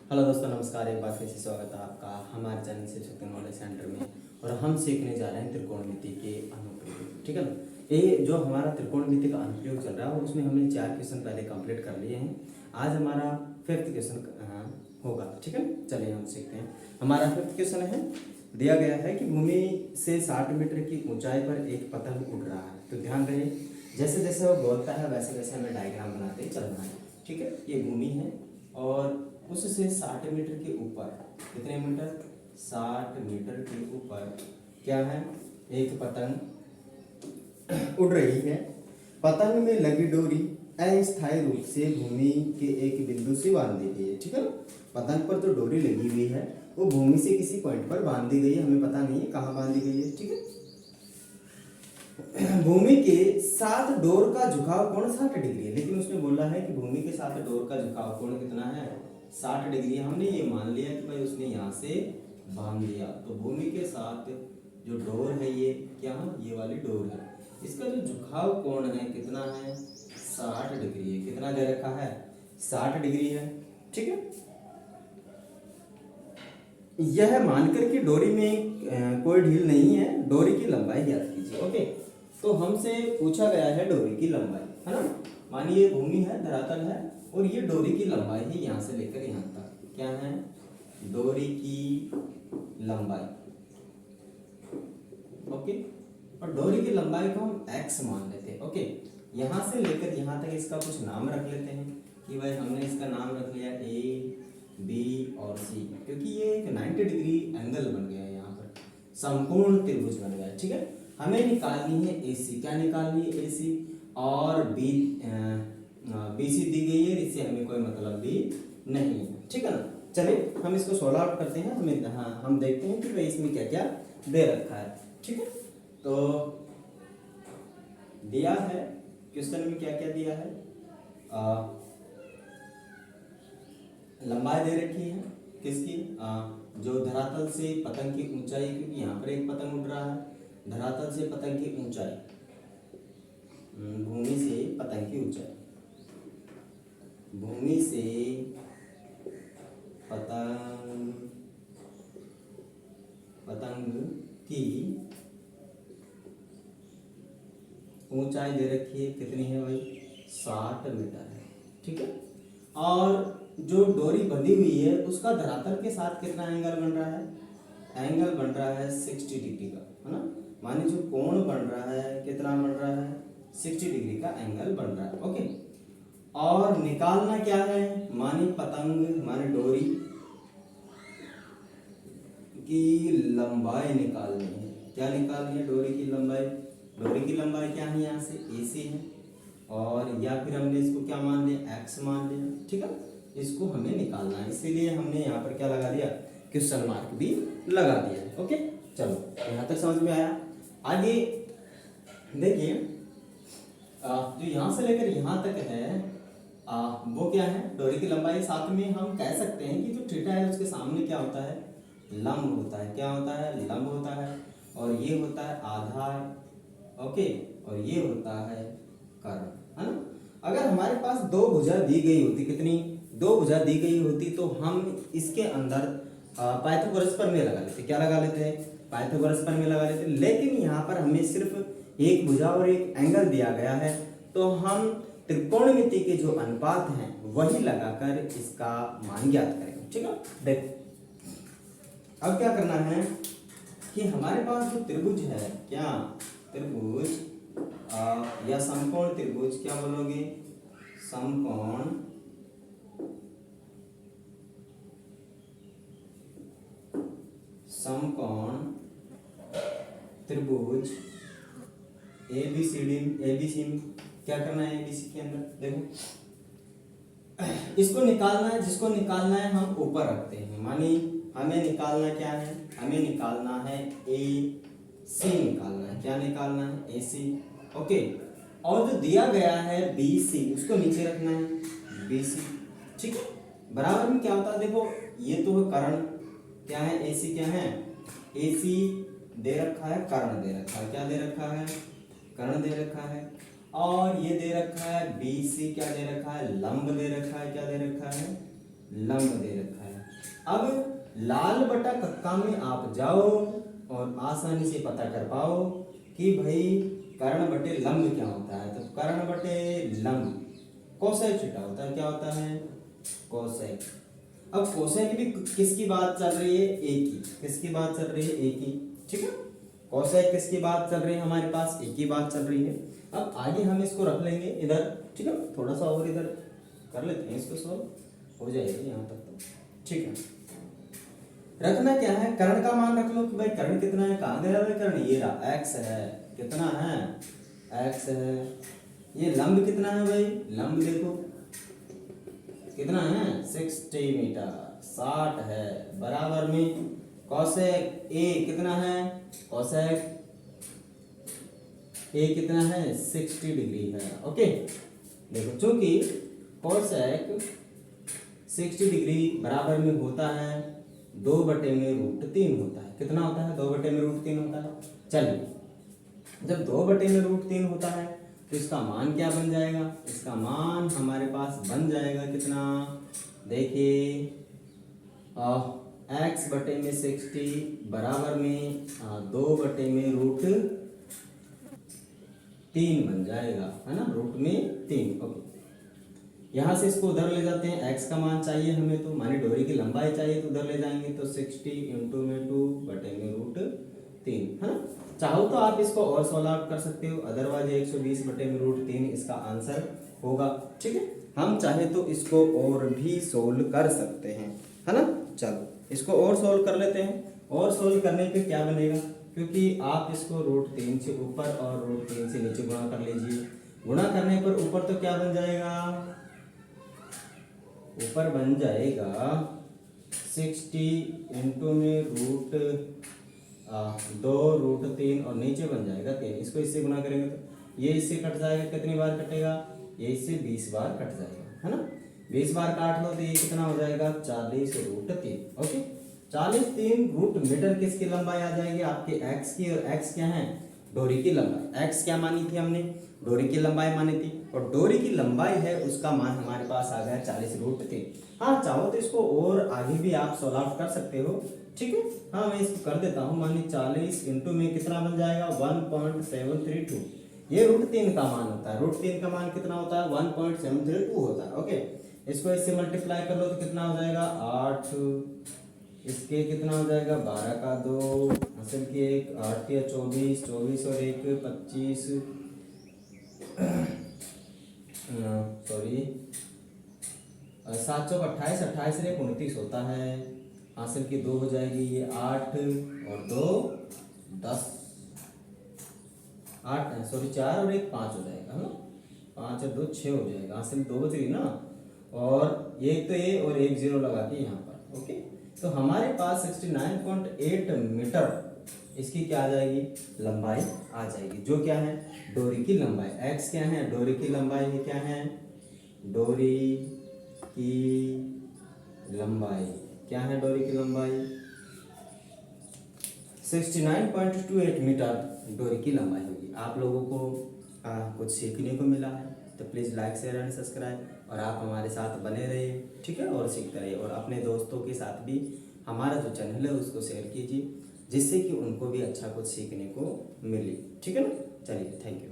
Hello दोस्तों, नमस्कार। एक बार फिर से स्वागत है आपका हमारे channel Shiv Shakti knowledge centre में। और हम सीखने जा रहे हैं त्रिकोणमिति के अनुप्रयोग। ठीक है ना। ये जो हमारा त्रिकोणमिति का अनुप्रयोग चल रहा है उसमें हमने 4 क्वेश्चन पहले कंप्लीट कर लिए हैं। आज हमारा 5th क्वेश्चन होगा। ठीक है ना। चलिए हम सीखते हैं। हमारा 5th क्वेश्चन है, दिया गया है कि भूमि से 60 मीटर की ऊंचाई पर एक पतंग उड़ रहा है। तो ध्यान रहे, जैसे जैसे वो बोलता है वैसे वैसे हमें डायग्राम बनाते चलना है। ठीक है। ये भूमि है और उससे 60 मीटर के ऊपर, कितने मीटर, 60 मीटर के ऊपर क्या है, एक पतंग उड़ रही है। पतंग में लगी डोरी अस्थायी रूप से भूमि के एक बिंदु से बांध दी गई है। ठीक है ना। पतंग पर जो डोरी लगी हुई है वो भूमि से किसी पॉइंट पर बांध दी गई है, हमें पता नहीं है कहाँ बांध दी गई है। ठीक है। भूमि के साथ डोर का झुकाव कोण 60 डिग्री है, लेकिन उसमें बोला है कि भूमि के साथ डोर का झुकाव कोण कितना है, 60 डिग्री। हमने ये मान लिया कि भाई उसने यहाँ से बांध दिया, तो भूमि के साथ जो डोर है ये क्या है, ये वाली डोर है, इसका जो झुकाव कोण है कितना है, 60 डिग्री है। कितना दे रखा है, 60 डिग्री है। ठीक है। यह मानकर कि डोरी में कोई ढील नहीं है, डोरी की लंबाई ज्ञात कीजिए। ओके, तो हमसे पूछा गया है डोरी की लंबाई, है ना। मानिए भूमि है, धरातल है, और ये डोरी की लंबाई है यहाँ से लेकर यहाँ तक। क्या है, डोरी की लंबाई। ओके, और डोरी की लंबाई को हम x मान लेते हैं। ओके, यहाँ से लेकर यहाँ तक इसका कुछ नाम रख लेते हैं कि भाई हमने इसका नाम रख लिया A, B और C, क्योंकि ये एक 90 डिग्री एंगल बन गया है, यहाँ पर समकोण त्रिभुज बन गया है। ठीक है। हमें निकालनी है AC। क्या निकालनी है, AC, और BC दी गई है, इससे हमें कोई मतलब भी नहीं है। ठीक है ना। चलिए हम इसको सॉल्व आउट करते हैं। हम देखते हैं कि भाई इसमें क्या क्या दे रखा है। ठीक है। तो दिया है क्वेश्चन में क्या क्या दिया है, लंबाई दे रखी है किसकी, जो धरातल से पतंग की ऊंचाई, क्योंकि यहाँ पर एक पतंग उड़ रहा है, धरातल से पतंग की ऊंचाई, भूमि से पतंग की ऊंचाई, भूमि से पतंग की ऊंचाई दे रखी है, कितनी है भाई, 60 मीटर है। ठीक है। और जो डोरी बंधी हुई है उसका धरातल के साथ कितना एंगल बन रहा है, एंगल बन रहा है 60 डिग्री का, है ना। माने जो कोण बन रहा है कितना बन रहा है, 60 डिग्री का एंगल बन रहा है। ओके, और निकालना क्या है, माने पतंग, माने डोरी की लंबाई निकालनी है। क्या निकालनी है, डोरी की लंबाई। डोरी की लंबाई क्या है, यहाँ से AC है, और या फिर हमने इसको क्या मान लिया, x मान लिया। ठीक है। इसको हमें निकालना है, इसीलिए हमने यहाँ पर क्या लगा दिया, क्वेश्चन मार्क भी लगा दिया है। ओके, चलो यहाँ तक समझ में आया। आगे देखिए, जो यहाँ से लेकर यहाँ तक है वो क्या है, डोरी की लंबाई। साथ में हम कह सकते हैं कि जो थीटा है उसके सामने क्या होता है, लंब होता है। क्या होता है, लंब होता है, और ये होता है आधार। ओके, और ये होता है कर्ण, है ना। अगर हमारे पास दो भुजा दी गई होती, कितनी, दो भुजा दी गई होती, तो हम इसके अंदर पाइथागोरस प्रमेय लगा लेते। क्या लगा लेते हैं, पाइथागोरस प्रमेय लगा लेते। लेकिन यहाँ पर हमें सिर्फ एक भुजा और एक एंगल दिया गया है, तो हम त्रिकोणमिति के जो अनुपात हैं वही लगाकर इसका मान ज्ञात करेंगे। ठीक है। देखो अब क्या करना है कि हमारे पास जो त्रिभुज है, क्या त्रिभुज या समकोण त्रिभुज, क्या बोलोगे, समकोण त्रिभुज ABC में क्या करना है, ABC के अंदर देखो इसको निकालना है। जिसको निकालना है हम ऊपर रखते हैं, मानी हमें निकालना क्या है, हमें निकालना है AC निकालना है। क्या निकालना है, AC। ओके, और जो दिया गया है BC उसको नीचे रखना है, BC। ठीक है। बराबर में क्या होता है, देखो ये तो है कर्ण, क्या है, AC क्या है, AC दे रखा है, कर्ण दे रखा है। क्या दे रखा है, कर्ण दे रखा है। और ये दे रखा है BC, क्या दे रखा है, लंब दे रखा है। क्या दे रखा है, लंब दे रखा है। अब लाल बटा कक्का में आप जाओ और आसानी से पता कर पाओ कि भाई कर्ण बटे लंब क्या होता है। तो कर्ण बटे लंब कोसेक थीटा होता है। क्या होता है? कोसेक। अब कोसेक भी किसकी बात चल रही है? एक की। किसकी बात चल रही है? एक की। ठीक है, कोसेक किसकी बात चल रही है? हमारे पास एक ही बात चल रही है। अब आगे हम इसको रख लेंगे इधर। ठीक है, थोड़ा सा और इधर कर लेते हैं इसको, सॉल्व हो जाएगा यहाँ तक तो। ठीक है, रखना क्या है? कर्ण का मान रख लो कि भाई कर्ण कितना है। कहाँ गया भाई कर्ण? ये रहा, एक्स है। कितना है? एक्स है। ये लंब कितना है भाई? लंब देखो कितना है? 60 मीटर, 60 है। बराबर में कोसेक ए कितना है? कोसेक ए कितना है? 60 डिग्री है। ओके, देखो चूंकि कोसेक 60 डिग्री बराबर में होता है 2/√3 होता है। कितना होता है? 2/√3 होता है। चलिए, जब 2/√3 होता है तो इसका मान क्या बन जाएगा? इसका मान हमारे पास बन जाएगा कितना? देखिए, एक्स बटे में 60 बराबर में 2/√3 बन जाएगा, है ना, √3। ओके, यहाँ से इसको उधर ले जाते हैं। एक्स का मान चाहिए हमें, तो माने डोरी की लंबाई चाहिए तो उधर ले जाएंगे। तो 60 × 2/√3, है ना। चाहो तो आप इसको और सॉल्व आउट कर सकते हो, अदरवाइज 120/√3 इसका आंसर होगा। ठीक है, हम चाहे तो इसको और भी सोल्व कर सकते हैं, है ना। चलो इसको और सोल्व कर लेते हैं। और सोल्व करने पे क्या बनेगा? क्योंकि आप इसको √3 से ऊपर और √3 से नीचे गुणा कर लीजिए। गुणा करने पर ऊपर तो क्या बन जाएगा? ऊपर बन जाएगा 60 × 2√3 और नीचे बन जाएगा 3। इसको इससे गुणा करेंगे तो ये इससे कट जाएगा। कितनी बार कटेगा? ये इससे 20 बार कट जाएगा, है ना। 20 बार काट लो तो ये कितना हो जाएगा? 40√3। ओके, 40√3 रूट मीटर किसकी लंबाई आ जाएगी? आपके एक्स की। और एक्स क्या है? डोरी की लंबाई। एक्स क्या मानी थी हमने? डोरी की लंबाई मानी थी। और डोरी की लंबाई है उसका मान हमारे पास आ गया 40√3। हाँ, चाहो तो इसको और आगे भी आप सॉल्व आउट कर सकते हो। ठीक है, हाँ मैं इसको कर देता हूँ। मानिए 40 इंटू में कितना बन जाएगा? 1.732। ये √3 का मान होता है। √3 का मान कितना होता है? 1.732 होता है। ओके, इसको इससे मल्टीप्लाई कर लो तो कितना हो जाएगा? 8। इसके कितना हो जाएगा? 12 का 2, असल की 1, 8 या 24, 24 और 1 25, सॉरी 7 चौक 28, 28 से 29 होता है। हासिल की 2 हो जाएगी। ये 8 और 2 10, 8 सॉरी 4 और 1 5 हो जाएगा, है ना। 5 और 2 6 हो जाएगा। हासिल 2 बच रही ना, और एक तो ये और एक 0 लगा के यहाँ पर। ओके, तो हमारे पास 69.8 मीटर इसकी क्या आ जाएगी? लंबाई आ जाएगी, जो क्या है? डोरी की लंबाई। एक्स क्या है? डोरी की लंबाई है। क्या है? डोरी की लंबाई। क्या है डोरी की लंबाई? 69.28 मीटर डोरी की लंबाई होगी। आप लोगों को कुछ सीखने को मिला है तो please like share and subscribe, और आप हमारे साथ बने रहिए। ठीक है, और सीखते रहिए, और अपने दोस्तों के साथ भी हमारा जो चैनल है उसको शेयर कीजिए, जिससे कि उनको भी अच्छा कुछ सीखने को मिले। ठीक है ना। चलिए, थैंक यू।